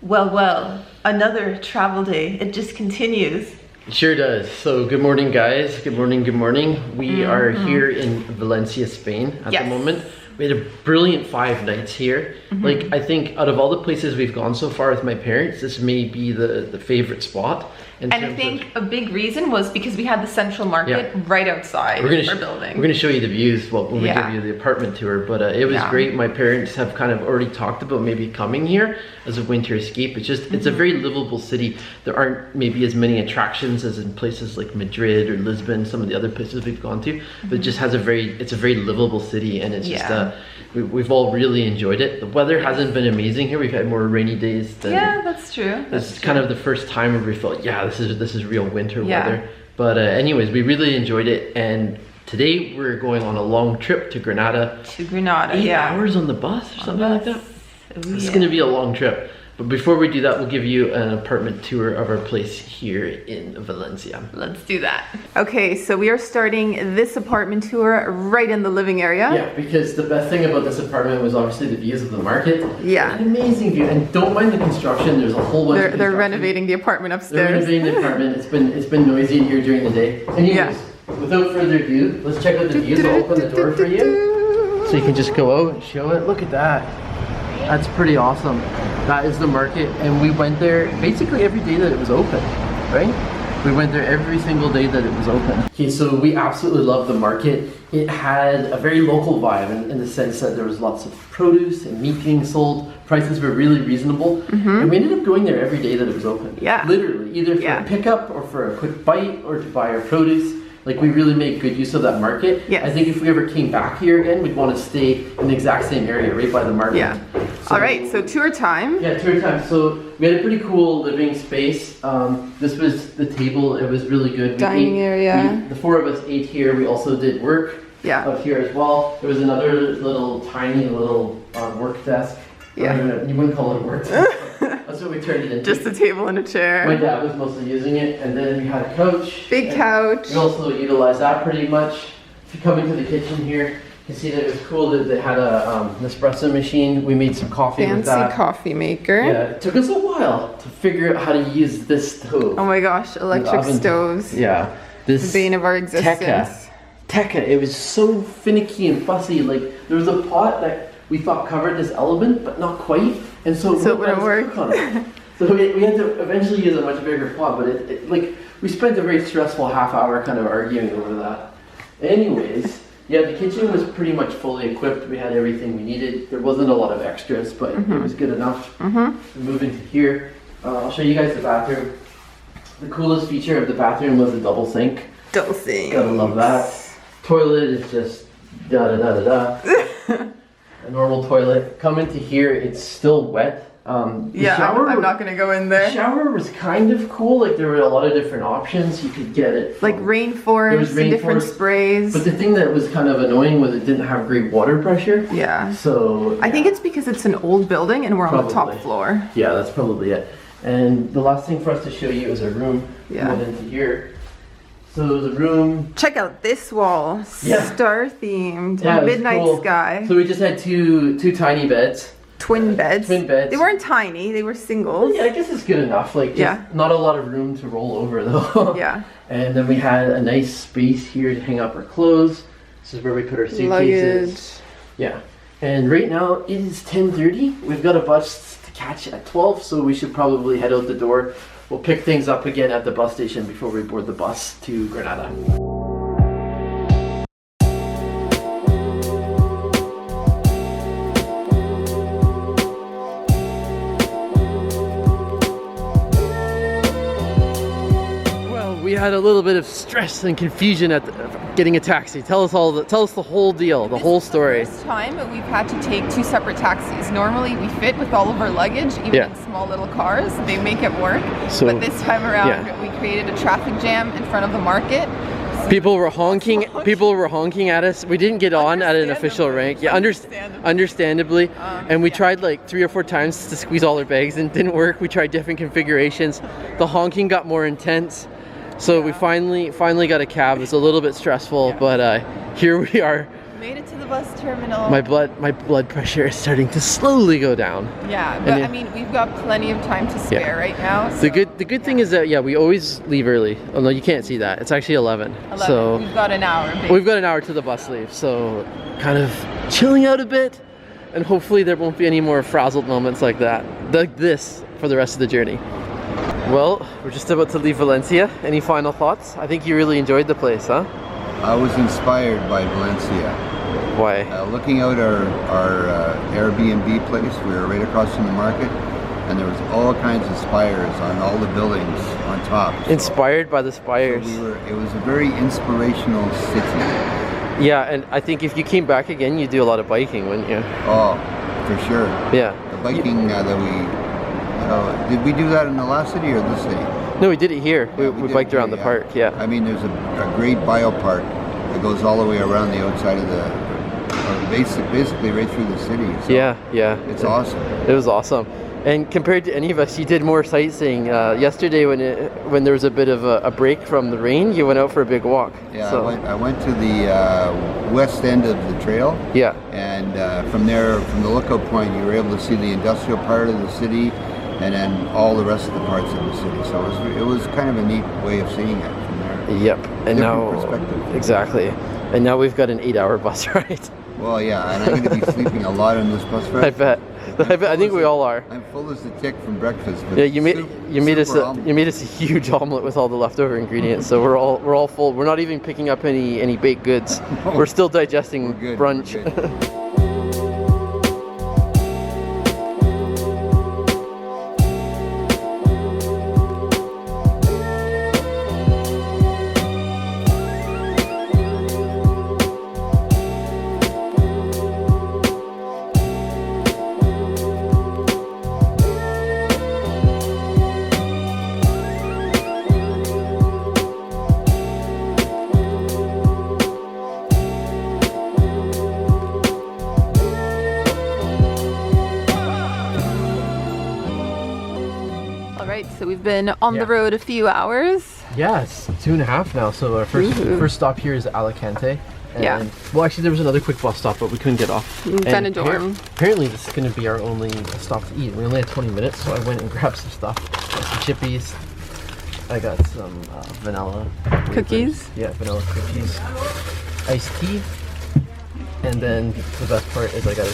Well, another travel day. It just continues. It sure does. So good morning, guys. Good morning, good morning. We are here in Valencia, Spain at the moment. We had a brilliant 5 nights here. Like, I think out of all the places we've gone so far with my parents, this may be the favorite spot. And I think a big reason was because we had the central market right outside our building. We're gonna show you the views when we give you the apartment tour, but it was great. My parents have kind of already talked about maybe coming here as a winter escape. It's just, it's a very livable city. There aren't maybe as many attractions as in places like Madrid or Lisbon, some of the other places we've gone to, but it just has it's a very livable city, and it's just, we've all really enjoyed it. The weather hasn't been amazing here. We've had more rainy days than... Yeah, that's true. This is kind of the first time where we felt, this is real winter weather. But anyways, we really enjoyed it, and today we're going on a long trip to Granada. 8 hours on the bus or something like that. It's gonna be a long trip. But before we do that, we'll give you an apartment tour of our place here in Valencia. Let's do that. Okay, so we are starting this apartment tour right in the living area. Yeah, because the best thing about this apartment was obviously the views of the market. Yeah. An amazing view, and don't mind the construction. There's a whole bunch of They're renovating the apartment upstairs. They're renovating the apartment. It's been noisy here during the day. Anyways, without further ado, let's check out the views. I'll open the door for you, so you can just go out and show it. Look at that. That's pretty awesome. That is the market, and we went there basically every day that it was open, right? We went there every single day that it was open. Okay, so we absolutely love the market. It had a very local vibe in the sense that there was lots of produce and meat being sold. Prices were really reasonable, and we ended up going there every day that it was open. Yeah. Literally, either for a pickup or for a quick bite or to buy our produce. Like, we really made good use of that market. Yes. I think if we ever came back here again, we'd want to stay in the exact same area, right by the market. Yeah. So, all right, so tour time. Yeah, tour time. So we had a pretty cool living space. This was the table. It was really good. Dining area. The 4 of us ate here. We also did work out here as well. There was another tiny little work desk. Yeah. You wouldn't call it a work desk. That's what we turned it into. Just a table and a chair. My dad was mostly using it, and then we had a couch. Big couch. We also utilized that pretty much. If you come into the kitchen here, you can see that it was cool that they had an espresso machine. We made some coffee with that. Fancy coffee maker. Yeah, it took us a while to figure out how to use this stove. Oh my gosh, electric stoves. Yeah. This the bane of our existence. Tekka. It was so finicky and fussy. Like, there was a pot that we thought covered this element, but not quite, and so it wouldn't work. So we had to eventually use a much bigger pot, but like, we spent a very stressful half hour kind of arguing over that. Anyways, yeah, the kitchen was pretty much fully equipped. We had everything we needed. There wasn't a lot of extras, but it was good enough. We move into here. I'll show you guys the bathroom. The coolest feature of the bathroom was the double sink. Double sink. Gotta love that. Toilet is just da-da-da-da-da. A normal toilet. Come into here, it's still wet. I'm not gonna go in there. The shower was kind of cool. Like, there were a lot of different options. You could get it from, like rainforest, different sprays. But the thing that was kind of annoying was it didn't have great water pressure. Yeah. So I think it's because it's an old building and we're on the top floor. Yeah, that's probably it. And the last thing for us to show you is a room. Yeah. We went into here. So the room. Check out this wall. Star themed. Midnight sky. So we just had two tiny beds. Twin beds. They weren't tiny. They were singles. Yeah, I guess it's good enough. Like, not a lot of room to roll over though. Yeah. And then we had a nice space here to hang up our clothes. This is where we put our suitcases. Luggage. Yeah. And right now it is 10:30. We've got a bus to catch at 12, so we should probably head out the door. We'll pick things up again at the bus station before we board the bus to Granada. Well, we had a little bit of stress and confusion at getting a taxi. Tell us the whole deal, the whole story. This time we've had to take 2 separate taxis. Normally we fit with all of our luggage, even in small little cars. They make it work. So, but this time around we created a traffic jam in front of the market. People were honking. People were honking at us. We didn't get on at an official rank. Yeah, understandably. And we tried like 3 or 4 times to squeeze all our bags and it didn't work. We tried different configurations. The honking got more intense. So we finally got a cab. It was a little bit stressful, but here we are. Made it to the bus terminal. My blood pressure is starting to slowly go down. Yeah, but I mean, we've got plenty of time to spare right now. So, the good thing is that we always leave early. Oh no, you can't see that. It's actually 11. So we've got an hour. Basically. We've got an hour to the bus leave. So kind of chilling out a bit, and hopefully there won't be any more frazzled moments like that, like this, for the rest of the journey. Well, we're just about to leave Valencia. Any final thoughts? I think you really enjoyed the place, huh? I was inspired by Valencia. Why? Looking out our Airbnb place, we were right across from the market, and there was all kinds of spires on all the buildings on top. So, inspired by the spires. So it was a very inspirational city. Yeah, and I think if you came back again, you'd do a lot of biking, wouldn't you? Oh, for sure. Yeah. The biking that we... did we do that in the last city or this city? No, we did it here. We biked around the park, yeah. I mean, there's a great biopark that goes all the way around the outside of basically right through the city. So yeah. It's awesome. It was awesome. And compared to any of us, you did more sightseeing. Yesterday when there was a bit of a break from the rain, you went out for a big walk. Yeah, so. I went to the west end of the trail. Yeah. And from there, from the lookout point, you were able to see the industrial part of the city, and then all the rest of the parts of the city. So it was kind of a neat way of seeing it from there. Yep. And now perspective. Exactly. And now we've got an 8-hour bus ride. Well, yeah, and I'm going to be sleeping a lot on this bus ride. I bet. I think we all are. I'm full as a tick from breakfast. But yeah, you made us a huge omelet with all the leftover ingredients. So we're all full. We're not even picking up any baked goods. We're still digesting brunch. We're good. So we've been on the road a few hours. Yeah, it's 2.5 now. So our first stop here is Alicante. And, well, actually, there was another quick bus stop, but we couldn't get off. Benidorm. Apparently, this is going to be our only stop to eat. We only had 20 minutes, so I went and grabbed some stuff. Got some chippies. I got some vanilla cookies. Yeah, vanilla cookies. Iced tea. And then the best part is I got a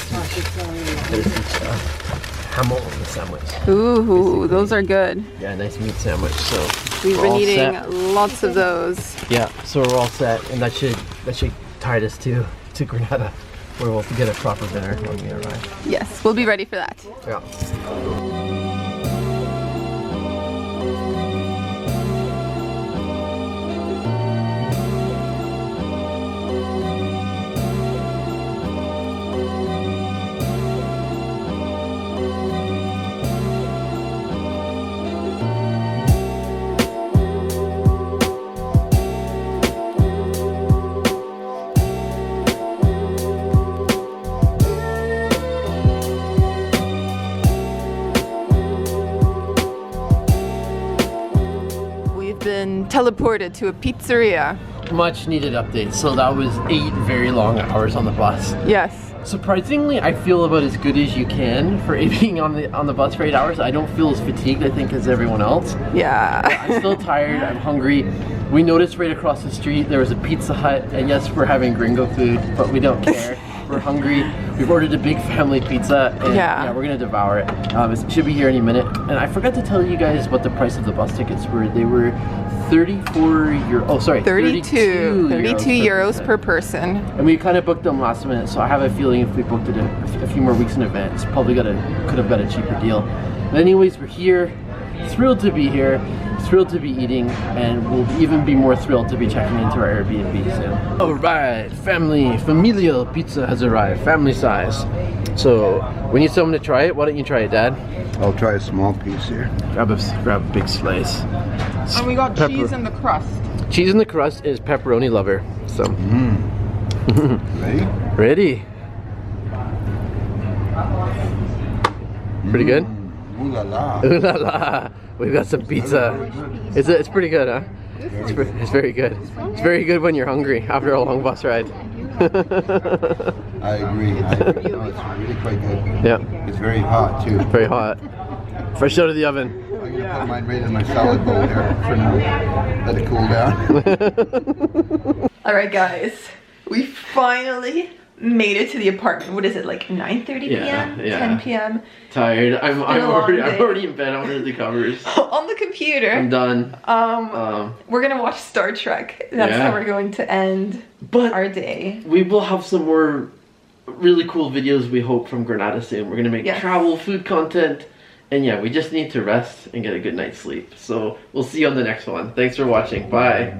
hamon sandwich. Ooh, those are good. Yeah, nice meat sandwich. So we've been eating lots of those. Yeah, so we're all set, and that should tide us to Granada, where we'll get a proper dinner when we arrive. Yes, we'll be ready for that. Yeah. Been teleported to a pizzeria. Much needed update. So that was 8 very long hours on the bus. Yes. Surprisingly, I feel about as good as you can for being on the bus for 8 hours. I don't feel as fatigued, I think, as everyone else. Yeah. I'm still tired. I'm hungry. We noticed right across the street there was a Pizza Hut, and yes, we're having gringo food, but we don't care. We're hungry. We've ordered a big family pizza, and yeah, we're gonna devour it. It should be here any minute. And I forgot to tell you guys what the price of the bus tickets were. They were 32 euros per person. And we kind of booked them last minute, so I have a feeling if we booked it a few more weeks in advance, probably could have got a cheaper deal. But anyways, we're here, thrilled to be here, thrilled to be eating, and we'll even be more thrilled to be checking into our Airbnb soon. All right, familial pizza has arrived, family size. So we need someone to try it. Why don't you try it, Dad? I'll try a small piece here. Grab a big slice. And we got cheese in the crust. Cheese in the crust is pepperoni lover. So. Ready? Ready. Pretty good? Ooh la la. Ooh la la. We've got some pizza. It's pretty good, huh? It's very good. It's very good when you're hungry after a long bus ride. I agree. No, it's really quite good. Yeah. It's very hot too. Very hot. Fresh out of the oven. I'm gonna put mine right in my salad bowl here for now. Let it cool down. All right, guys, we finally made it to the apartment. What is it, like 9:30 p.m., 10 p.m.? Tired. I'm already in bed under the covers. On the computer. I'm done. We're gonna watch Star Trek. That's how we're going to end our day. We will have some more really cool videos, we hope, from Granada soon. We're gonna make travel, food content, and yeah, we just need to rest and get a good night's sleep. So we'll see you on the next one. Thanks for watching. Bye.